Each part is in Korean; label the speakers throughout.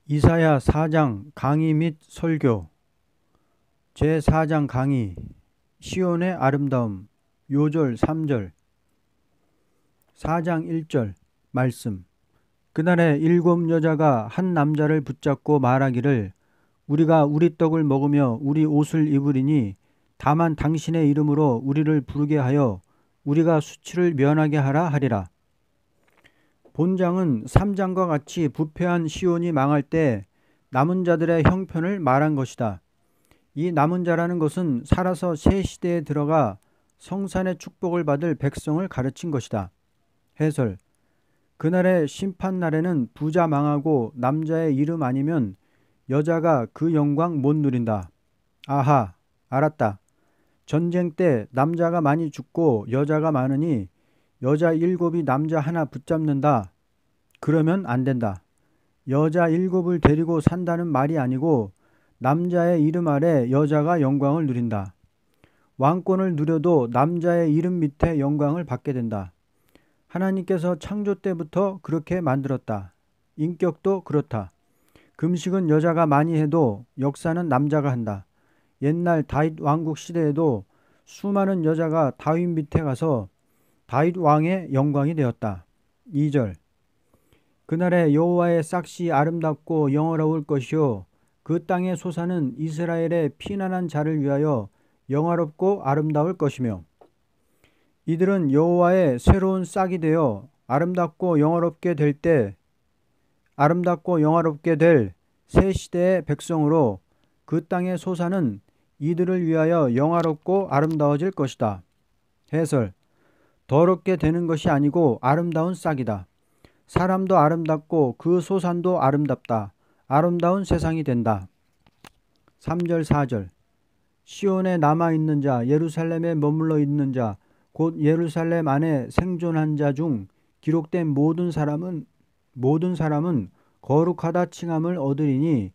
Speaker 1: 이사야 4장 강의 및 설교 제4장 강의 시온의 아름다움 요절 3절 4장 1절 말씀. 그날에 7 여자가 한 남자를 붙잡고 말하기를 우리가 우리 떡을 먹으며 우리 옷을 입으리니 다만 당신의 이름으로 우리를 부르게 하여 우리가 수치를 면하게 하라 하리라. 본장은 3장과 같이 부패한 시온이 망할 때 남은 자들의 형편을 말한 것이다. 이 남은 자라는 것은 살아서 새 시대에 들어가 성산의 축복을 받을 백성을 가르친 것이다. 해설. 그날의 심판날에는 부자 망하고 남자의 이름 아니면 여자가 그 영광 못 누린다. 아하, 알았다. 전쟁 때 남자가 많이 죽고 여자가 많으니 여자 7이 남자 하나 붙잡는다. 그러면 안 된다. 여자 7을 데리고 산다는 말이 아니고 남자의 이름 아래 여자가 영광을 누린다. 왕권을 누려도 남자의 이름 밑에 영광을 받게 된다. 하나님께서 창조 때부터 그렇게 만들었다. 인격도 그렇다. 금식은 여자가 많이 해도 역사는 남자가 한다. 옛날 다윗 왕국 시대에도 수많은 여자가 다윗 밑에 가서 다윗 왕의 영광이 되었다. 2절. 그날에 여호와의 싹이 아름답고 영화로울 것이요 그 땅의 소사는 이스라엘의 피난한 자를 위하여 영화롭고 아름다울 것이며 이들은 여호와의 새로운 싹이 되어 아름답고 영화롭게 될 새 시대의 백성으로 그 땅의 소사는 이들을 위하여 영화롭고 아름다워질 것이다. 해설. 더럽게 되는 것이 아니고 아름다운 싹이다. 사람도 아름답고 그 소산도 아름답다. 아름다운 세상이 된다. 3절 4절. 시온에 남아있는 자, 예루살렘에 머물러 있는 자, 곧 예루살렘 안에 생존한 자 중 기록된 모든 사람은 거룩하다 칭함을 얻으리니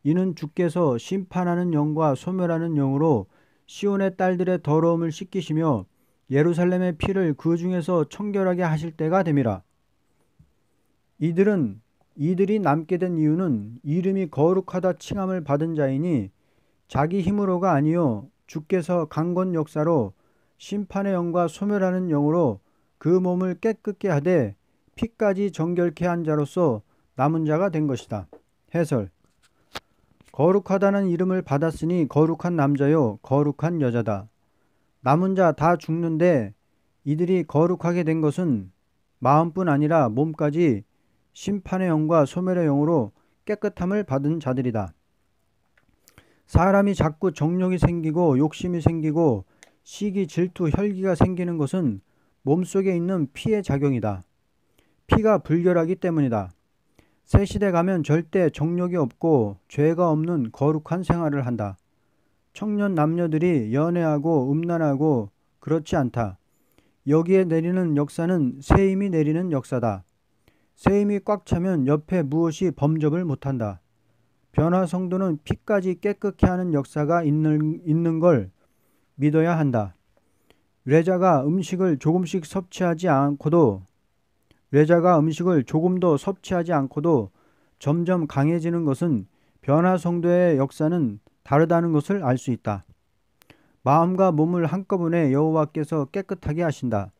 Speaker 1: 이는 주께서 심판하는 영과 소멸하는 영으로 시온의 딸들의 더러움을 씻기시며 예루살렘의 피를 그 중에서 청결하게 하실 때가 됨이라. 이들이 남게 된 이유는 이름이 거룩하다 칭함을 받은 자이니 자기 힘으로가 아니요 주께서 강건 역사로 심판의 영과 소멸하는 영으로 그 몸을 깨끗게 하되 피까지 정결케 한 자로서 남은 자가 된 것이다. 해설. 거룩하다는 이름을 받았으니 거룩한 남자요 거룩한 여자다. 남은 자 다 죽는데 이들이 거룩하게 된 것은 마음뿐 아니라 몸까지 심판의 영과 소멸의 영으로 깨끗함을 받은 자들이다. 사람이 자꾸 정욕이 생기고 욕심이 생기고 시기, 질투, 혈기가 생기는 것은 몸속에 있는 피의 작용이다. 피가 불결하기 때문이다. 새 시대 가면 절대 정욕이 없고 죄가 없는 거룩한 생활을 한다. 청년 남녀들이 연애하고 음란하고 그렇지 않다. 여기에 내리는 역사는 새 힘이 내리는 역사다. 새 힘이 꽉 차면 옆에 무엇이 범접을 못한다. 변화 성도는 피까지 깨끗게 하는 역사가 있는 걸 믿어야 한다. 외자가 음식을 조금도 섭취하지 않고도 점점 강해지는 것은 변화 성도의 역사는 다르다는 것을 알 수 있다. 마음과 몸을 한꺼번에 여호와께서 깨끗하게 하신다.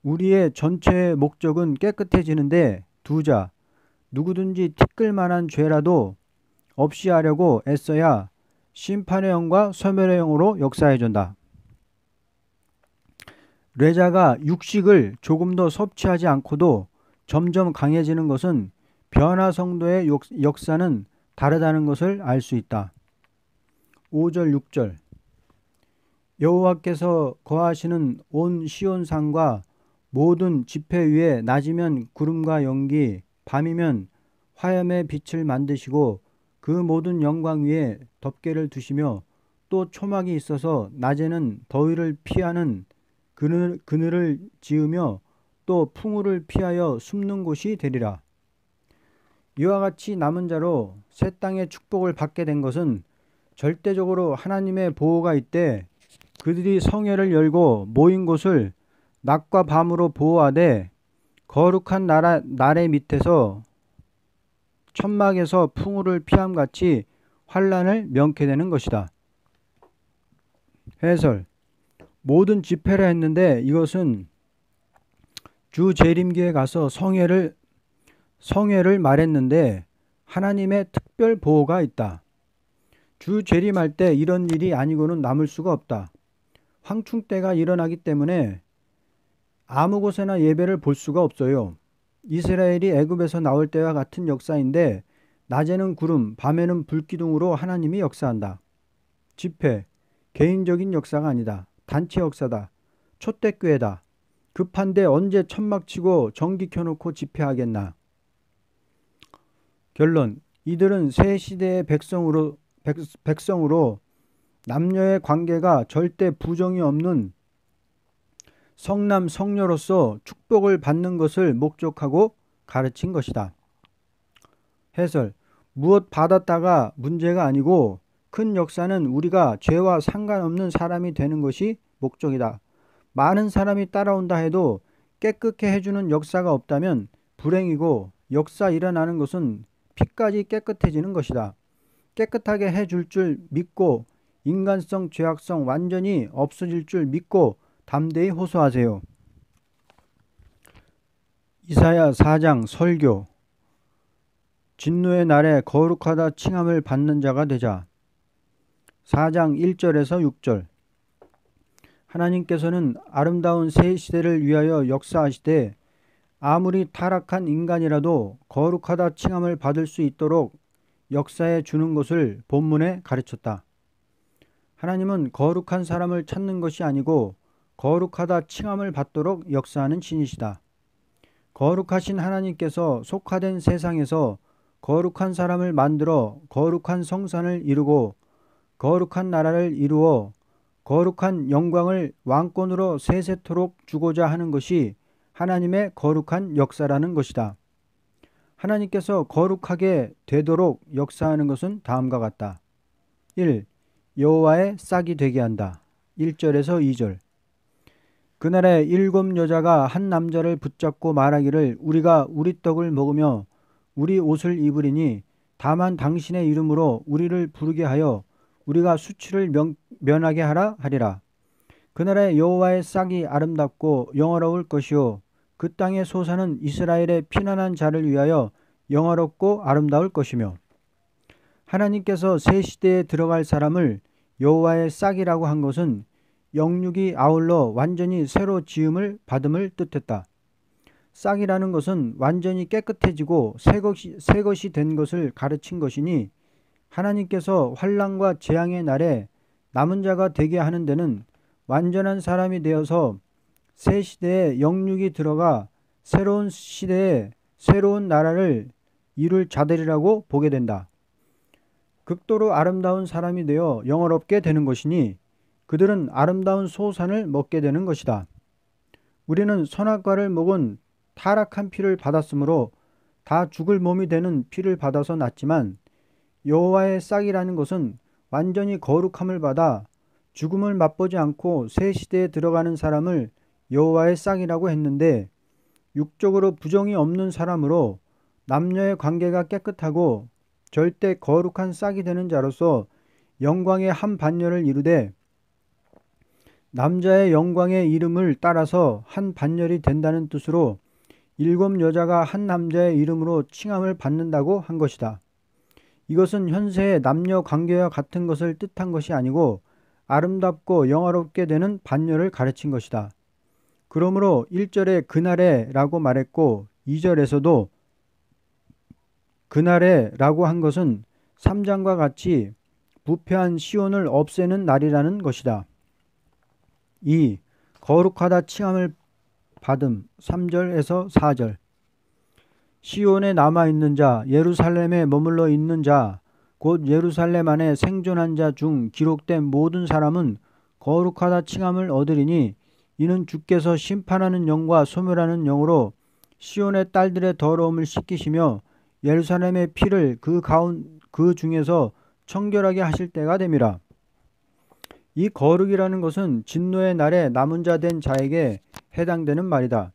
Speaker 1: 우리의 전체 목적은 깨끗해지는데 두자, 누구든지 티끌만한 죄라도 없이 하려고 애써야 심판의 영과 소멸의 영으로 역사해준다. 뇌자가 육식을 조금도 섭취하지 않고도 점점 강해지는 것은 변화 성도의 역사는 다르다는 것을 알 수 있다. 5절 6절. 여호와께서 거하시는 온 시온산과 모든 지폐 위에 낮이면 구름과 연기, 밤이면 화염의 빛을 만드시고 그 모든 영광 위에 덮개를 두시며 또 초막이 있어서 낮에는 더위를 피하는 그늘을 지으며 또 풍우를 피하여 숨는 곳이 되리라. 이와 같이 남은 자로 새 땅의 축복을 받게 된 것은 절대적으로 하나님의 보호가 있되 그들이 성회를 열고 모인 곳을 낮과 밤으로 보호하되 거룩한 나래 밑에서 천막에서 풍우를 피함같이 환난을 면케 되는 것이다. 해설. 모든 집회라 했는데 이것은 주 재림기에 가서 성회를 말했는데 하나님의 특별 보호가 있다. 주 재림할 때 이런 일이 아니고는 남을 수가 없다. 황충 때가 일어나기 때문에 아무 곳에나 예배를 볼 수가 없어요. 이스라엘이 애굽에서 나올 때와 같은 역사인데 낮에는 구름, 밤에는 불기둥으로 하나님이 역사한다. 집회, 개인적인 역사가 아니다. 단체 역사다. 초대교회다. 급한데 언제 천막 치고 전기 켜놓고 집회하겠나. 결론. 이들은 새 시대의 백성으로 남녀의 관계가 절대 부정이 없는 성남 성녀로서 축복을 받는 것을 목적하고 가르친 것이다. 해설. 무엇 받았다가 문제가 아니고 큰 역사는 우리가 죄와 상관없는 사람이 되는 것이 목적이다. 많은 사람이 따라온다 해도 깨끗게 해주는 역사가 없다면 불행이고, 역사 일어나는 것은 피까지 깨끗해지는 것이다. 깨끗하게 해줄 줄 믿고 인간성, 죄악성 완전히 없어질 줄 믿고 담대히 호소하세요. 이사야 4장 설교. 진노의 날에 거룩하다 칭함을 받는 자가 되자. 4장 1절에서 6절. 하나님께서는 아름다운 새 시대를 위하여 역사하시되 아무리 타락한 인간이라도 거룩하다 칭함을 받을 수 있도록 역사해 주는 것을 본문에 가르쳤다. 하나님은 거룩한 사람을 찾는 것이 아니고 거룩하다 칭함을 받도록 역사하는 신이시다. 거룩하신 하나님께서 속화된 세상에서 거룩한 사람을 만들어 거룩한 성산을 이루고 거룩한 나라를 이루어 거룩한 영광을 왕권으로 세세토록 주고자 하는 것이 하나님의 거룩한 역사라는 것이다. 하나님께서 거룩하게 되도록 역사하는 것은 다음과 같다. 1. 여호와의 싹이 되게 한다. 1절에서 2절. 그날에 7 여자가 한 남자를 붙잡고 말하기를 우리가 우리 떡을 먹으며 우리 옷을 입으리니 다만 당신의 이름으로 우리를 부르게 하여 우리가 수치를 면하게 하라 하리라. 그날에 여호와의 싹이 아름답고 영화로울 것이요 그 땅의 소사는 이스라엘의 피난한 자를 위하여 영화롭고 아름다울 것이며. 하나님께서 새 시대에 들어갈 사람을 여호와의 싹이라고 한 것은 영육이 아울러 완전히 새로 지음을 받음을 뜻했다. 싹이라는 것은 완전히 깨끗해지고 새 것이 된 것을 가르친 것이니 하나님께서 환난과 재앙의 날에 남은 자가 되게 하는 데는 완전한 사람이 되어서 새 시대에 영육이 들어가 새로운 시대에 새로운 나라를 이룰 자들이라고 보게 된다. 극도로 아름다운 사람이 되어 영화롭게 되는 것이니 그들은 아름다운 소산을 먹게 되는 것이다. 우리는 선악과를 먹은 타락한 피를 받았으므로 다 죽을 몸이 되는 피를 받아서 났지만 여호와의 싹이라는 것은 완전히 거룩함을 받아 죽음을 맛보지 않고 새 시대에 들어가는 사람을 여호와의 싹이라고 했는데 육적으로 부정이 없는 사람으로 남녀의 관계가 깨끗하고 절대 거룩한 싹이 되는 자로서 영광의 한 반열을 이루되 남자의 영광의 이름을 따라서 한 반열이 된다는 뜻으로 7 여자가 한 남자의 이름으로 칭함을 받는다고 한 것이다. 이것은 현세의 남녀 관계와 같은 것을 뜻한 것이 아니고 아름답고 영화롭게 되는 반열을 가르친 것이다. 그러므로 1절에 그날에 라고 말했고 2절에서도 그날에 라고 한 것은 3장과 같이 부패한 시온을 없애는 날이라는 것이다. 2. 거룩하다 칭함을 받음 3절에서 4절. 시온에 남아있는 자, 예루살렘에 머물러 있는 자, 곧 예루살렘 안에 생존한 자 중 기록된 모든 사람은 거룩하다 칭함을 얻으리니 이는 주께서 심판하는 영과 소멸하는 영으로 시온의 딸들의 더러움을 씻기시며 예루살렘의 피를 그 중에서 청결하게 하실 때가 됨이라. 이 거룩이라는 것은 진노의 날에 남은 자 된 자에게 해당되는 말이다.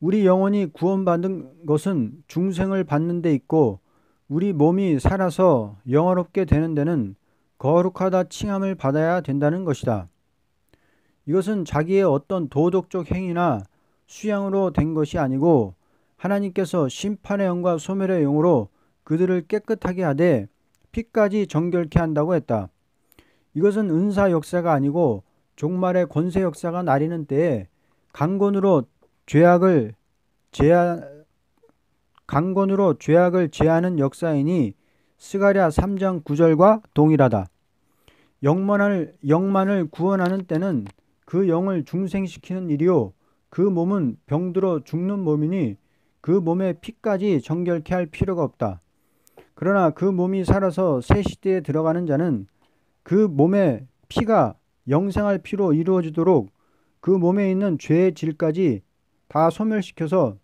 Speaker 1: 우리 영혼이 구원받은 것은 중생을 받는 데 있고 우리 몸이 살아서 영화롭게 되는 데는 거룩하다 칭함을 받아야 된다는 것이다. 이것은 자기의 어떤 도덕적 행위나 수양으로 된 것이 아니고 하나님께서 심판의 영과 소멸의 영으로 그들을 깨끗하게 하되 피까지 정결케 한다고 했다. 이것은 은사 역사가 아니고 종말의 권세 역사가 나리는 때에 강권으로 죄악을 제하는 역사이니 스가랴 3장 9절과 동일하다. 영만을 구원하는 때는 그 영을 중생시키는 일이요 그 몸은 병들어 죽는 몸이니 그 몸의 피까지 정결케 할 필요가 없다. 그러나 그 몸이 살아서 새 시대에 들어가는 자는 그 몸의 피가 영생할 피로 이루어지도록 그 몸에 있는 죄의 질까지 다 소멸시켜서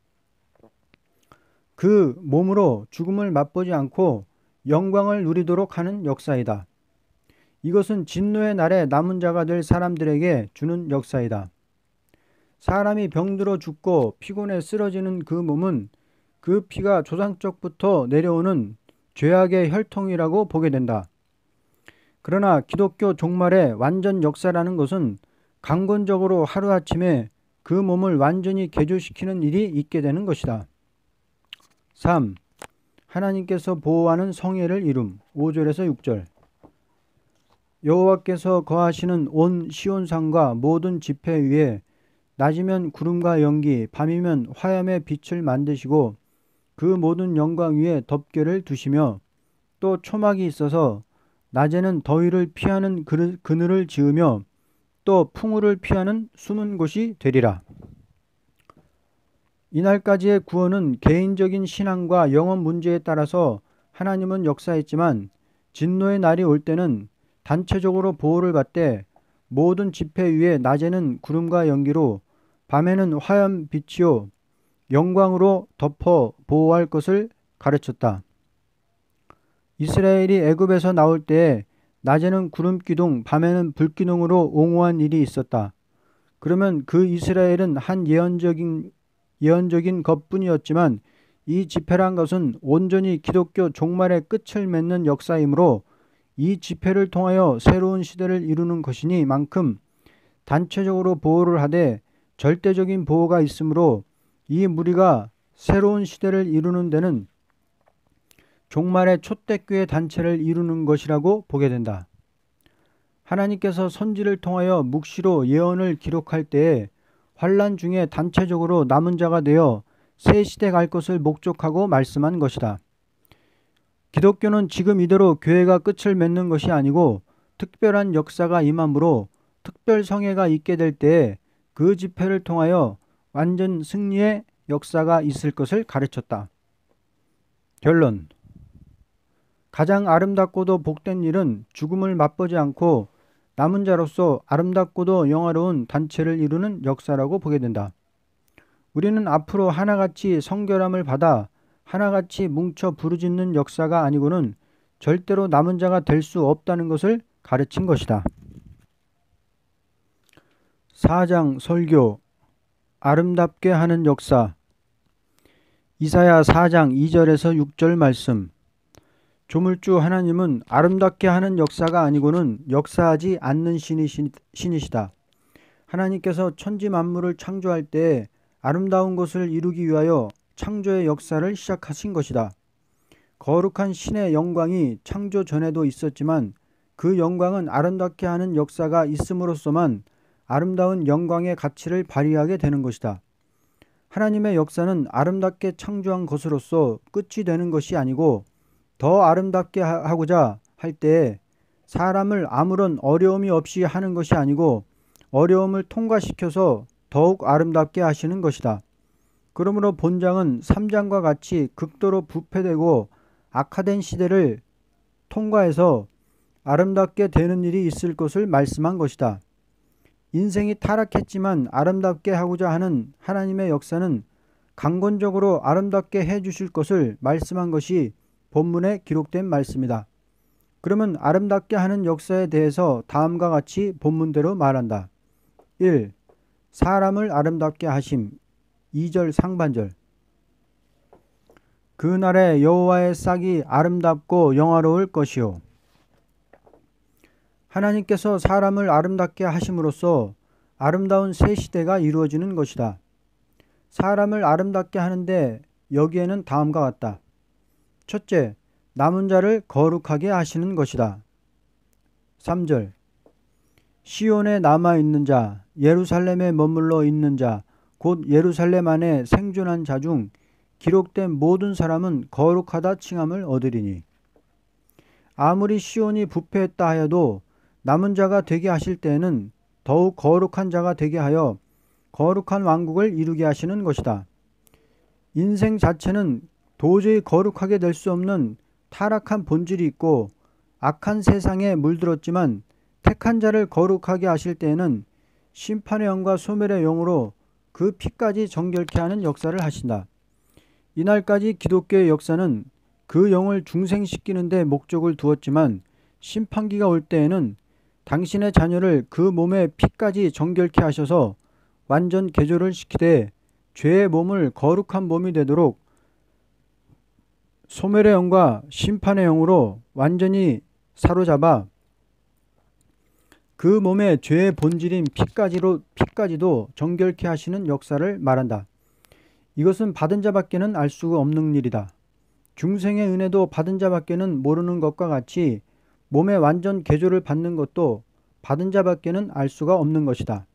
Speaker 1: 그 몸으로 죽음을 맛보지 않고 영광을 누리도록 하는 역사이다. 이것은 진노의 날에 남은 자가 될 사람들에게 주는 역사이다. 사람이 병들어 죽고 피곤해 쓰러지는 그 몸은 그 피가 조상적부터 내려오는 죄악의 혈통이라고 보게 된다. 그러나 기독교 종말의 완전 역사라는 것은 강권적으로 하루아침에 그 몸을 완전히 개조시키는 일이 있게 되는 것이다. 3. 하나님께서 보호하는 성회를 이룸. 5절에서 6절. 여호와께서 거하시는 온 시온산과 모든 지폐 위에 낮이면 구름과 연기, 밤이면 화염의 빛을 만드시고 그 모든 영광 위에 덮개를 두시며 또 초막이 있어서 낮에는 더위를 피하는 그늘을 지으며 또 풍우를 피하는 숨은 곳이 되리라. 이날까지의 구원은 개인적인 신앙과 영혼 문제에 따라서 하나님은 역사했지만 진노의 날이 올 때는 단체적으로 보호를 받되 모든 지폐 위에 낮에는 구름과 연기로 밤에는 화염 빛이요 영광으로 덮어 보호할 것을 가르쳤다. 이스라엘이 애굽에서 나올 때에 낮에는 구름 기둥, 밤에는 불 기둥으로 옹호한 일이 있었다. 그러면 그 이스라엘은 한 예언적인 것뿐이었지만 이 집회란 것은 온전히 기독교 종말의 끝을 맺는 역사이므로 이 집회를 통하여 새로운 시대를 이루는 것이니 만큼 단체적으로 보호를 하되 절대적인 보호가 있으므로 이 무리가 새로운 시대를 이루는 데는 종말의 초대교회 단체를 이루는 것이라고 보게 된다. 하나님께서 선지를 통하여 묵시로 예언을 기록할 때에 환난 중에 단체적으로 남은 자가 되어 새 시대 갈 것을 목적하고 말씀한 것이다. 기독교는 지금 이대로 교회가 끝을 맺는 것이 아니고 특별한 역사가 임함으로 특별 성회가 있게 될 때에 그 집회를 통하여 완전 승리의 역사가 있을 것을 가르쳤다. 결론. 가장 아름답고도 복된 일은 죽음을 맛보지 않고 남은 자로서 아름답고도 영화로운 단체를 이루는 역사라고 보게 된다. 우리는 앞으로 하나같이 성결함을 받아 하나같이 뭉쳐 부르짖는 역사가 아니고는 절대로 남은 자가 될 수 없다는 것을 가르친 것이다. 4장 설교. 아름답게 하는 역사. 이사야 4장 2절에서 6절 말씀. 조물주 하나님은 아름답게 하는 역사가 아니고는 역사하지 않는 신이시다. 하나님께서 천지 만물을 창조할 때 아름다운 것을 이루기 위하여 창조의 역사를 시작하신 것이다. 거룩한 신의 영광이 창조 전에도 있었지만 그 영광은 아름답게 하는 역사가 있음으로써만 아름다운 영광의 가치를 발휘하게 되는 것이다. 하나님의 역사는 아름답게 창조한 것으로서 끝이 되는 것이 아니고 더 아름답게 하고자 할 때에 사람을 아무런 어려움이 없이 하는 것이 아니고 어려움을 통과시켜서 더욱 아름답게 하시는 것이다. 그러므로 본장은 3장과 같이 극도로 부패되고 악화된 시대를 통과해서 아름답게 되는 일이 있을 것을 말씀한 것이다. 인생이 타락했지만 아름답게 하고자 하는 하나님의 역사는 강권적으로 아름답게 해 주실 것을 말씀한 것이 본문에 기록된 말씀이다. 그러면 아름답게 하는 역사에 대해서 다음과 같이 본문대로 말한다. 1. 사람을 아름답게 하심. 2절 상반절. 그날에 여호와의 싹이 아름답고 영화로울 것이요. 하나님께서 사람을 아름답게 하심으로써 아름다운 새 시대가 이루어지는 것이다. 사람을 아름답게 하는데 여기에는 다음과 같다. 첫째, 남은 자를 거룩하게 하시는 것이다. 3절, 시온에 남아있는 자, 예루살렘에 머물러 있는 자, 곧 예루살렘 안에 생존한 자 중 기록된 모든 사람은 거룩하다 칭함을 얻으리니. 아무리 시온이 부패했다 하여도 남은 자가 되게 하실 때에는 더욱 거룩한 자가 되게 하여 거룩한 왕국을 이루게 하시는 것이다. 인생 자체는 도저히 거룩하게 될 수 없는 타락한 본질이 있고 악한 세상에 물들었지만 택한 자를 거룩하게 하실 때에는 심판의 영과 소멸의 영으로 그 피까지 정결케 하는 역사를 하신다. 이날까지 기독교의 역사는 그 영을 중생시키는 데 목적을 두었지만 심판기가 올 때에는 당신의 자녀를 그 몸의 피까지 정결케 하셔서 완전 개조를 시키되 죄의 몸을 거룩한 몸이 되도록 소멸의 영과 심판의 영으로 완전히 사로잡아 그 몸의 죄의 본질인 피까지도 정결케 하시는 역사를 말한다. 이것은 받은 자밖에는 알 수가 없는 일이다. 중생의 은혜도 받은 자밖에는 모르는 것과 같이 몸의 완전 개조를 받는 것도 받은 자밖에는 알 수가 없는 것이다.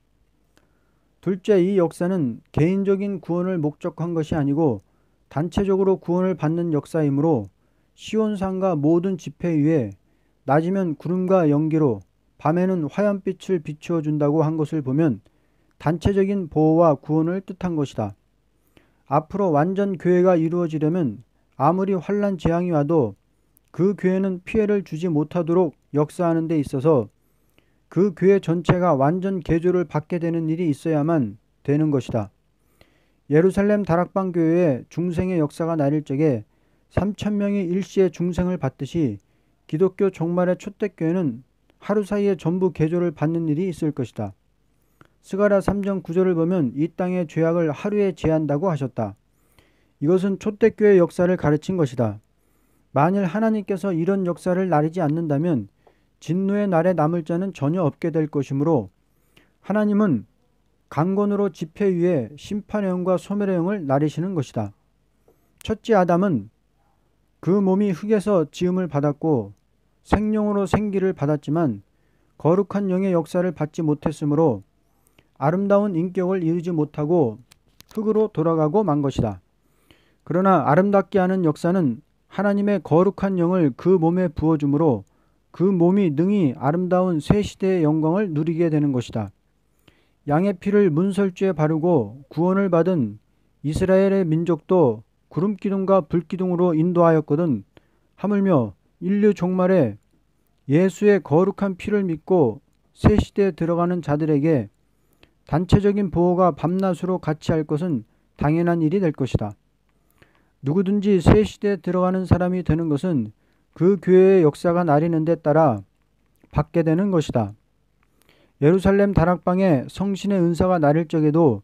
Speaker 1: 둘째, 이 역사는 개인적인 구원을 목적한 것이 아니고 단체적으로 구원을 받는 역사이므로 시온산과 모든 지폐 위에 낮이면 구름과 연기로 밤에는 화염빛을 비추어 준다고 한 것을 보면 단체적인 보호와 구원을 뜻한 것이다. 앞으로 완전 교회가 이루어지려면 아무리 환난 재앙이 와도 그 교회는 피해를 주지 못하도록 역사하는 데 있어서 그 교회 전체가 완전 개조를 받게 되는 일이 있어야만 되는 것이다. 예루살렘 다락방 교회에 중생의 역사가 나릴 적에 3,000명이 일시에 중생을 받듯이 기독교 종말의 초대교회는 하루 사이에 전부 개조를 받는 일이 있을 것이다. 스가랴 3장 9절을 보면 이 땅의 죄악을 하루에 제한다고 하셨다. 이것은 초대교회의 역사를 가르친 것이다. 만일 하나님께서 이런 역사를 나리지 않는다면 진노의 날에 남을 자는 전혀 없게 될 것이므로 하나님은 강권으로 지폐 위에 심판의 영과 소멸의 영을 나리시는 것이다. 첫째 아담은 그 몸이 흙에서 지음을 받았고 생령으로 생기를 받았지만 거룩한 영의 역사를 받지 못했으므로 아름다운 인격을 이루지 못하고 흙으로 돌아가고 만 것이다. 그러나 아름답게 하는 역사는 하나님의 거룩한 영을 그 몸에 부어주므로 그 몸이 능히 아름다운 새 시대의 영광을 누리게 되는 것이다. 양의 피를 문설주에 바르고 구원을 받은 이스라엘의 민족도 구름기둥과 불기둥으로 인도하였거든 하물며 인류 종말에 예수의 거룩한 피를 믿고 새 시대에 들어가는 자들에게 단체적인 보호가 밤낮으로 같이 할 것은 당연한 일이 될 것이다. 누구든지 새 시대에 들어가는 사람이 되는 것은 그 교회의 역사가 나리는 데 따라 받게 되는 것이다. 예루살렘 다락방에 성신의 은사가 나릴 적에도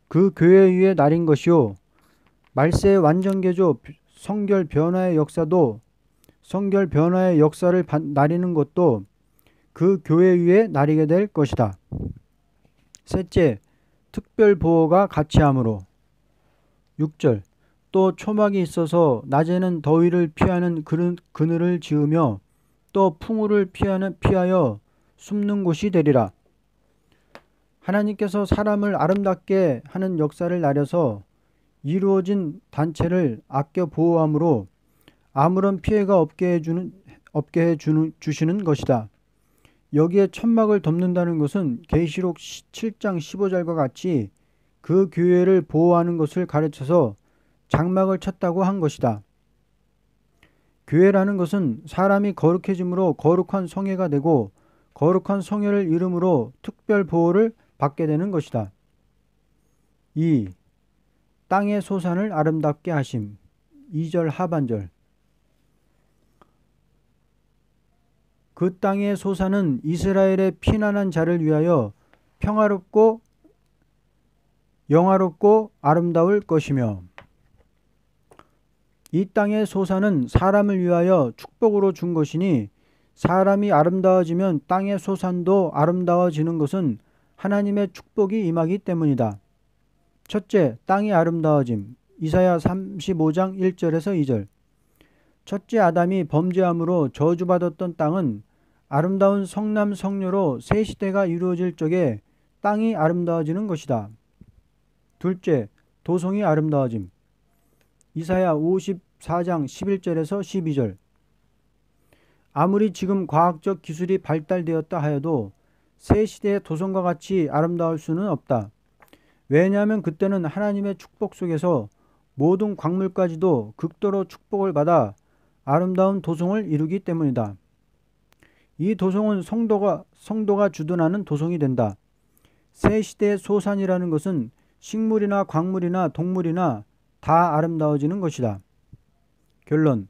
Speaker 1: 그 교회 위에 나린 것이요 말세의 완전개조 성결 변화의 역사도 성결 변화의 역사를 나리는 것도 그 교회 위에 나리게 될 것이다. 셋째, 특별 보호가 같이 함으로. 6절, 또 초막이 있어서 낮에는 더위를 피하는 그늘을 지으며 또 풍우를 피하여 숨는 곳이 되리라. 하나님께서 사람을 아름답게 하는 역사를 나려서 이루어진 단체를 아껴 보호함으로 아무런 피해가 없게 해주시는 것이다. 여기에 천막을 덮는다는 것은 계시록 7장 15절과 같이 그 교회를 보호하는 것을 가르쳐서 장막을 쳤다고 한 것이다. 교회라는 것은 사람이 거룩해짐으로 거룩한 성회가 되고 거룩한 성회를 이름으로 특별 보호를 받게 되는 것이다. 2. 땅의 소산을 아름답게 하심. 2절 하반절. 그 땅의 소산은 이스라엘의 피난한 자를 위하여 평화롭고 영화롭고 아름다울 것이며 이 땅의 소산은 사람을 위하여 축복으로 준 것이니 사람이 아름다워지면 땅의 소산도 아름다워지는 것은 하나님의 축복이 임하기 때문이다. 첫째, 땅이 아름다워짐. 이사야 35장 1절에서 2절. 첫째 아담이 범죄함으로 저주받았던 땅은 아름다운 성남 성녀로 새 시대가 이루어질 적에 땅이 아름다워지는 것이다. 둘째, 도성이 아름다워짐. 이사야 54장 11절에서 12절. 아무리 지금 과학적 기술이 발달되었다 하여도 새 시대의 도성과 같이 아름다울 수는 없다. 왜냐하면 그때는 하나님의 축복 속에서 모든 광물까지도 극도로 축복을 받아 아름다운 도성을 이루기 때문이다. 이 도성은 성도가 주둔하는 도성이 된다. 새 시대의 소산이라는 것은 식물이나 광물이나 동물이나 다 아름다워지는 것이다. 결론.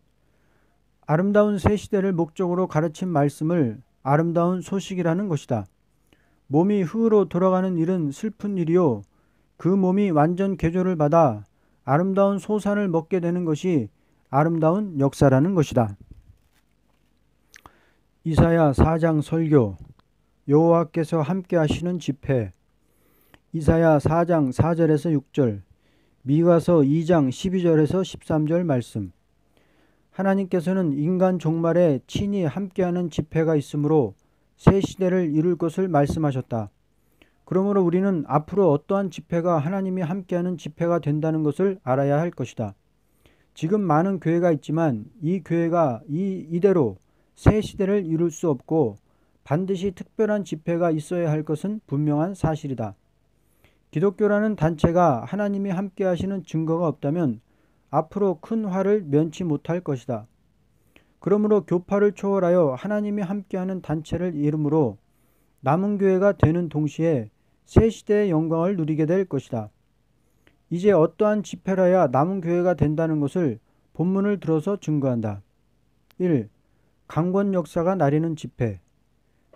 Speaker 1: 아름다운 새 시대를 목적으로 가르친 말씀을 아름다운 소식이라는 것이다. 몸이 흙으로 돌아가는 일은 슬픈 일이요. 그 몸이 완전 개조를 받아 아름다운 소산을 먹게 되는 것이 아름다운 역사라는 것이다. 이사야 4장 설교. 여호와께서 함께 하시는 집회. 이사야 4장 4절에서 6절. 미가서 2장 12절에서 13절 말씀. 하나님께서는 인간 종말에 친히 함께하는 집회가 있으므로 새 시대를 이룰 것을 말씀하셨다. 그러므로 우리는 앞으로 어떠한 집회가 하나님이 함께하는 집회가 된다는 것을 알아야 할 것이다. 지금 많은 교회가 있지만 이 교회가 이대로 새 시대를 이룰 수 없고 반드시 특별한 집회가 있어야 할 것은 분명한 사실이다. 기독교라는 단체가 하나님이 함께 하시는 증거가 없다면 앞으로 큰 화를 면치 못할 것이다. 그러므로 교파를 초월하여 하나님이 함께하는 단체를 이름으로 남은 교회가 되는 동시에 새 시대의 영광을 누리게 될 것이다. 이제 어떠한 집회라야 남은 교회가 된다는 것을 본문을 들어서 증거한다. 1. 강권 역사가 나리는 집회.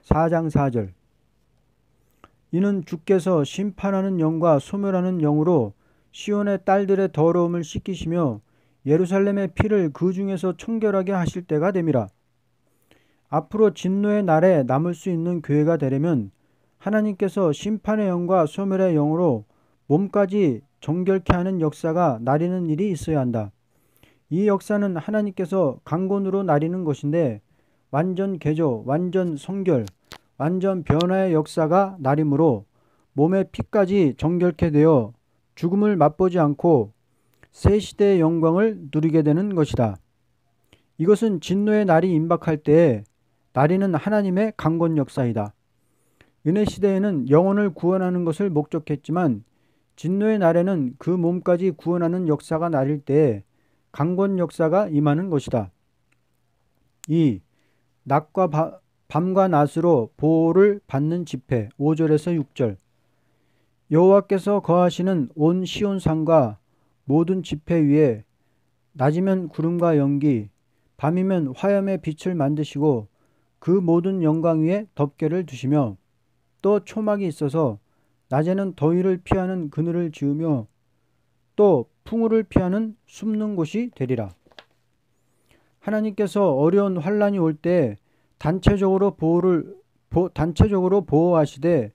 Speaker 1: 4장 4절. 이는 주께서 심판하는 영과 소멸하는 영으로 시온의 딸들의 더러움을 씻기시며 예루살렘의 피를 그 중에서 청결하게 하실 때가 됨이라. 앞으로 진노의 날에 남을 수 있는 교회가 되려면 하나님께서 심판의 영과 소멸의 영으로 몸까지 정결케 하는 역사가 나리는 일이 있어야 한다. 이 역사는 하나님께서 강권으로 나리는 것인데 완전 개조, 완전 성결, 완전 변화의 역사가 나림으로 몸의 피까지 정결케 되어 죽음을 맛보지 않고 새 시대의 영광을 누리게 되는 것이다. 이것은 진노의 날이 임박할 때에 나리는 하나님의 강권 역사이다. 은혜 시대에는 영혼을 구원하는 것을 목적했지만 진노의 날에는 그 몸까지 구원하는 역사가 나릴 때에 강권 역사가 임하는 것이다. 2. 밤과 낮으로 보호를 받는 집회. 5절에서 6절. 여호와께서 거하시는 온 시온산과 모든 지폐 위에 낮이면 구름과 연기, 밤이면 화염의 빛을 만드시고 그 모든 영광 위에 덮개를 두시며 또 초막이 있어서 낮에는 더위를 피하는 그늘을 지으며 또 풍우를 피하는 숨는 곳이 되리라. 하나님께서 어려운 환란이 올 때 단체적으로 보호하시되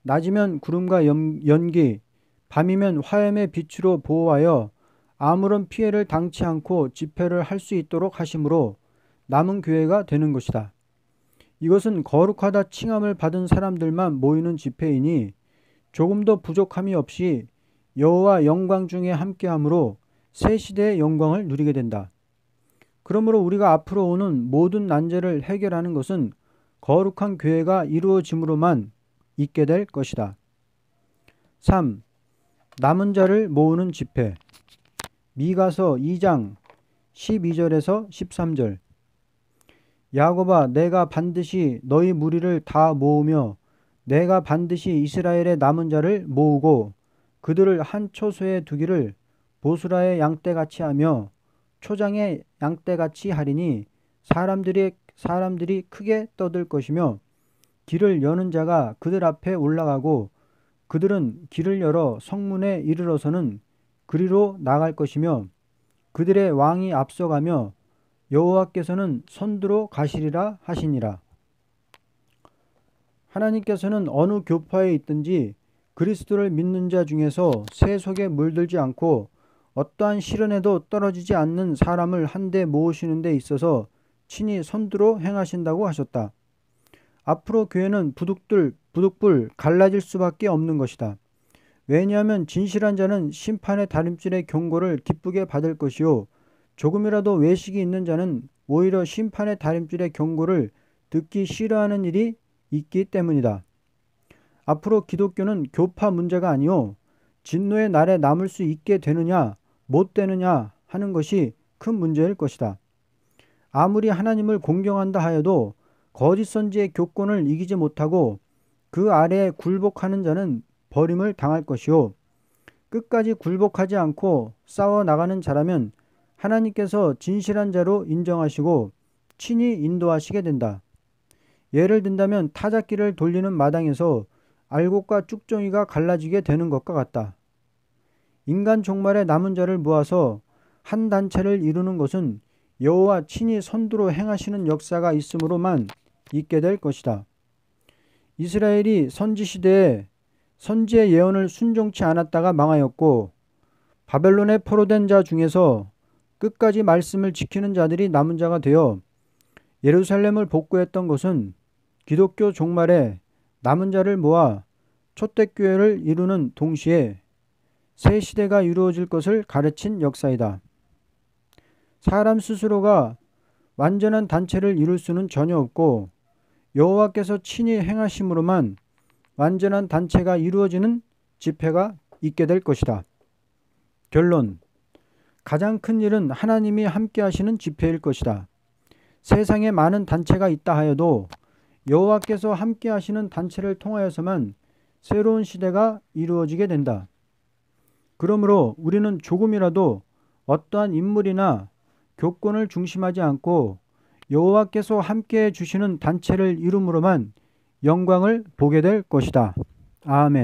Speaker 1: 낮이면 구름과 연기, 밤이면 화염의 빛으로 보호하여 아무런 피해를 당치 않고 집회를 할 수 있도록 하심으로 남은 교회가 되는 것이다. 이것은 거룩하다 칭함을 받은 사람들만 모이는 집회이니 조금도 부족함이 없이 여호와 영광 중에 함께함으로 새 시대의 영광을 누리게 된다. 그러므로 우리가 앞으로 오는 모든 난제를 해결하는 것은 거룩한 교회가 이루어짐으로만 있게 될 것이다. 3. 남은 자를 모으는 집회. 미가서 2장 12절에서 13절. 야곱아, 내가 반드시 너희 무리를 다 모으며 내가 반드시 이스라엘의 남은 자를 모으고 그들을 한 초소에 두기를 보스라의 양떼같이 하며 초장의 양떼같이 하리니 사람들이 크게 떠들 것이며 길을 여는 자가 그들 앞에 올라가고 그들은 길을 열어 성문에 이르러서는 그리로 나갈 것이며 그들의 왕이 앞서가며 여호와께서는 선두로 가시리라 하시니라. 하나님께서는 어느 교파에 있든지 그리스도를 믿는 자 중에서 새 속에 물들지 않고 어떠한 시련에도 떨어지지 않는 사람을 한데 모으시는 데 있어서 친히 선두로 행하신다고 하셨다. 앞으로 교회는 부득불 갈라질 수밖에 없는 것이다. 왜냐하면 진실한 자는 심판의 다림질의 경고를 기쁘게 받을 것이요 조금이라도 외식이 있는 자는 오히려 심판의 다림질의 경고를 듣기 싫어하는 일이 있기 때문이다. 앞으로 기독교는 교파 문제가 아니요 진노의 날에 남을 수 있게 되느냐 못 되느냐 하는 것이 큰 문제일 것이다. 아무리 하나님을 공경한다 하여도 거짓 선지의 교권을 이기지 못하고 그 아래에 굴복하는 자는 버림을 당할 것이요 끝까지 굴복하지 않고 싸워 나가는 자라면 하나님께서 진실한 자로 인정하시고 친히 인도하시게 된다. 예를 든다면 타작기를 돌리는 마당에서 알곡과 쭉정이가 갈라지게 되는 것과 같다. 인간 종말의 남은 자를 모아서 한 단체를 이루는 것은 여호와 친히 선두로 행하시는 역사가 있으므로만 있게 될 것이다. 이스라엘이 선지시대에 선지의 예언을 순종치 않았다가 망하였고 바벨론에 포로된 자 중에서 끝까지 말씀을 지키는 자들이 남은 자가 되어 예루살렘을 복구했던 것은 기독교 종말에 남은 자를 모아 초대교회를 이루는 동시에 새 시대가 이루어질 것을 가르친 역사이다. 사람 스스로가 완전한 단체를 이룰 수는 전혀 없고 여호와께서 친히 행하심으로만 완전한 단체가 이루어지는 집회가 있게 될 것이다. 결론. 가장 큰 일은 하나님이 함께 하시는 집회일 것이다. 세상에 많은 단체가 있다 하여도 여호와께서 함께 하시는 단체를 통하여서만 새로운 시대가 이루어지게 된다. 그러므로 우리는 조금이라도 어떠한 인물이나 교권을 중심하지 않고 여호와께서 함께 주시는 단체를 이룸으로만 영광을 보게 될 것이다. 아멘.